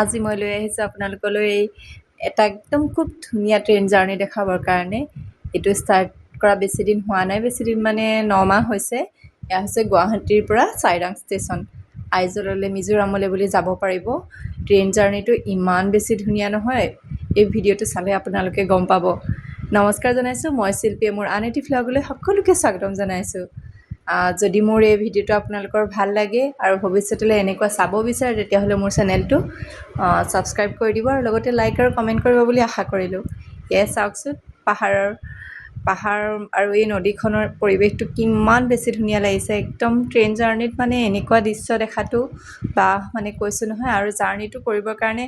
আজি মই লৈ আহিছোঁ আপোনালোকলৈ এটা একদম খুব ধুনীয়া ট্ৰেইন জাৰ্ণি দেখাবৰ কাৰণে। এইটো ষ্টাৰ্ট কৰা বেছি দিন হোৱা নাই, বেছি দিন মানে 9 মাহ হৈছে। এয়া হৈছে গুৱাহাটীৰ পৰা চাইৰাং ষ্টেচন, আইজললৈ মিজোৰামলৈ বুলি যাব পাৰিব। ট্ৰেইন জাৰ্ণিটো ইমান বেছি ধুনীয়া নহয়, এই ভিডিঅ'টো চালে আপোনালোকে গম পাব। নমস্কাৰ জনাইছোঁ, মই শিল্পীয়ে মোৰ আন এটি ভ্লগলৈ সকলোকে স্বাগতম জনাইছোঁ। যদি মোৰ এই ভিডিঅ'টো আপোনালোকৰ ভাল লাগে আৰু ভৱিষ্যতলৈ এনেকুৱা চাব বিচাৰে তেতিয়াহ'লে মোৰ চেনেলটো ছাবস্ক্ৰাইব কৰি দিব আৰু লগতে লাইক আৰু কমেণ্ট কৰিব বুলি আশা কৰিলোঁ। এয়া চাওকচোন, পাহাৰ আৰু এই নদীখনৰ পৰিৱেশটো কিমান বেছি ধুনীয়া লাগিছে। একদম ট্ৰেইন জাৰ্ণিত মানে এনেকুৱা দৃশ্য দেখাটো বা মানে কৈছোঁ নহয়, আৰু জাৰ্ণিটো কৰিবৰ কাৰণে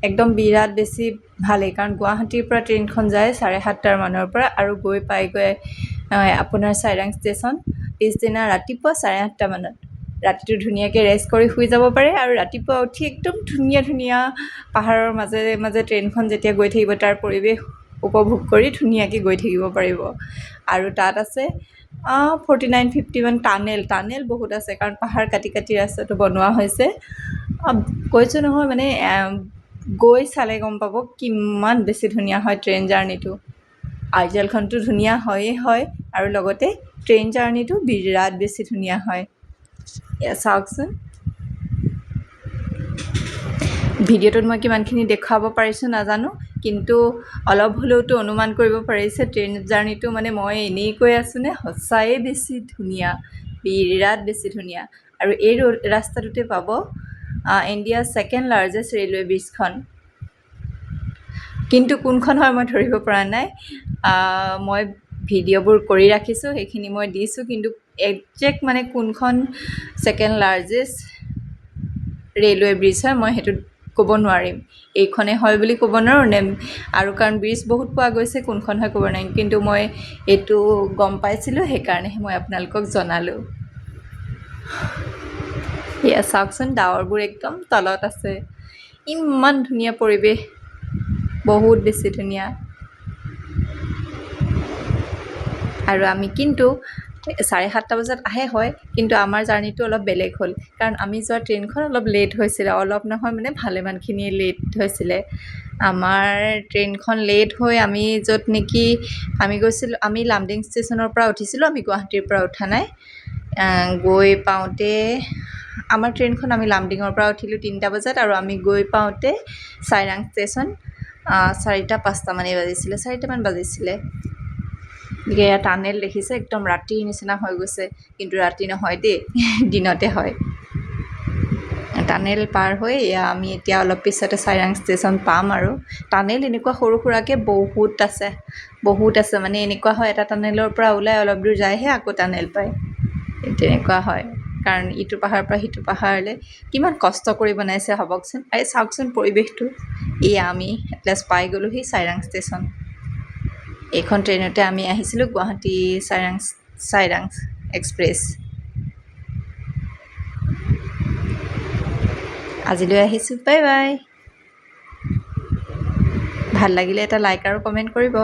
একদম বিৰাট বেছি ভালেই, কাৰণ গুৱাহাটীৰ পৰা ট্ৰেইনখন যায় 7:30 মানৰ পৰা আৰু গৈ পাইগৈ আপোনাৰ চাইৰাং ষ্টেচন পিছদিনা ৰাতিপুৱা 8:30 মানত। ৰাতিটো ধুনীয়াকৈ ৰেষ্ট কৰি শুই যাব পাৰে আৰু ৰাতিপুৱা উঠি একদম ধুনীয়া ধুনীয়া পাহাৰৰ মাজে মাজে ট্ৰেইনখন যেতিয়া গৈ থাকিব তাৰ পৰিৱেশ উপভোগ কৰি ধুনীয়াকৈ গৈ থাকিব পাৰিব। আৰু তাত আছে 49-51 টানেল বহুত আছে, কাৰণ পাহাৰ কাটি কাটি ৰাস্তাটো বনোৱা হৈছে। কৈছোঁ নহয়, মানে গৈ চালে গম পাব কিমান বেছি ধুনীয়া হয় ট্ৰেইন জাৰ্ণিটো। আইজলখনটো ধুনীয়া হয়েই হয় আৰু লগতে ট্ৰেইন জাৰ্ণিটো বিৰাট বেছি ধুনীয়া হয়। এয়া চাওকচোন, ভিডিঅ'টোত মই কিমানখিনি দেখুৱাব পাৰিছোঁ নাজানো, কিন্তু অলপ হ'লেওতো অনুমান কৰিব পাৰিছে ট্ৰেইন জাৰ্ণিটো মানে মই এনেই কৈ আছোঁ নে সঁচায়ে বেছি ধুনীয়া, বিৰাট বেছি ধুনীয়া। আৰু এই ৰাস্তাটোতে পাব ইণ্ডিয়াৰ 2nd লাৰ্জেষ্ট ৰেলৱে ব্ৰিজখন। কিন্তু কোনখন হয় মই ধৰিব পৰা নাই। মই ভিডিঅ'বোৰ কৰি ৰাখিছোঁ, সেইখিনি মই দিছোঁ, কিন্তু একজেক্ট মানে কোনখন 2nd লাৰ্জেষ্ট ৰেলৱে ব্ৰিজ হয় মই সেইটো ক'ব নোৱাৰিম। এইখনে হয় বুলি ক'ব নোৱাৰোঁ নে, আৰু কাৰণ ব্ৰিজ বহুত পোৱা গৈছে, কোনখন হয় ক'ব নোৱাৰিম, কিন্তু মই এইটো গম পাইছিলোঁ, সেইকাৰণেহে মই আপোনালোকক জনালোঁ। এয়া চাওকচোন, ডাৱৰবোৰ একদম তলত আছে, ইমান ধুনীয়া পৰিৱেশ, বহুত বেছি ধুনীয়া। আৰু আমি কিন্তু 7:30 বজাত আহে হয়, কিন্তু আমাৰ জাৰ্ণিটো অলপ বেলেগ হ'ল, কাৰণ আমি যোৱা ট্ৰেইনখন অলপ লেট হৈছিলে, অলপ নহয় মানে ভালেমানখিনি লেট হৈছিলে। আমাৰ ট্ৰেইনখন লেট হৈ আমি য'ত নেকি আমি গৈছিলোঁ, আমি লামডিং ষ্টেচনৰ পৰা উঠিছিলোঁ, আমি গুৱাহাটীৰ পৰা উঠা নাই। গৈ পাওঁতে আমাৰ ট্ৰেইনখন, আমি লামডিঙৰ পৰা উঠিলোঁ 3টা বজাত আৰু আমি গৈ পাওঁতে চাইৰাং ষ্টেচন 4:05 মানেই বাজিছিলে, 4টামান বাজিছিলে। গতিকে এয়া টানেল দেখিছে, একদম ৰাতিৰ নিচিনা হৈ গৈছে, কিন্তু ৰাতি নহয় দেই, দিনতে হয়। টানেল পাৰ হৈ এয়া আমি এতিয়া অলপ পিছতে চাইৰাং ষ্টেচন পাম। আৰু টানেল এনেকুৱা সৰু সুৰাকৈ বহুত আছে, মানে এনেকুৱা হয় এটা টানেলৰ পৰা ওলাই অলপ দূৰ যায়হে আকৌ টানেল পায়, তেনেকুৱা হয়। কাৰণ ইটো পাহাৰৰ পৰা সিটো পাহাৰলৈ কিমান কষ্ট কৰি বনাইছে ভাবকচোন। এই চাওকচোন পৰিৱেশটো। এয়া আমি এটলাষ্ট পাই গ'লোহি চাইৰাং ষ্টেচন। এইখন ট্ৰেইনতে আমি আহিছিলোঁ, গুৱাহাটী চাইৰাং এক্সপ্ৰেছ। আজিলৈ আহিছোঁ, বাই বাই। ভাল লাগিলে এটা লাইক আৰু কমেণ্ট কৰিব।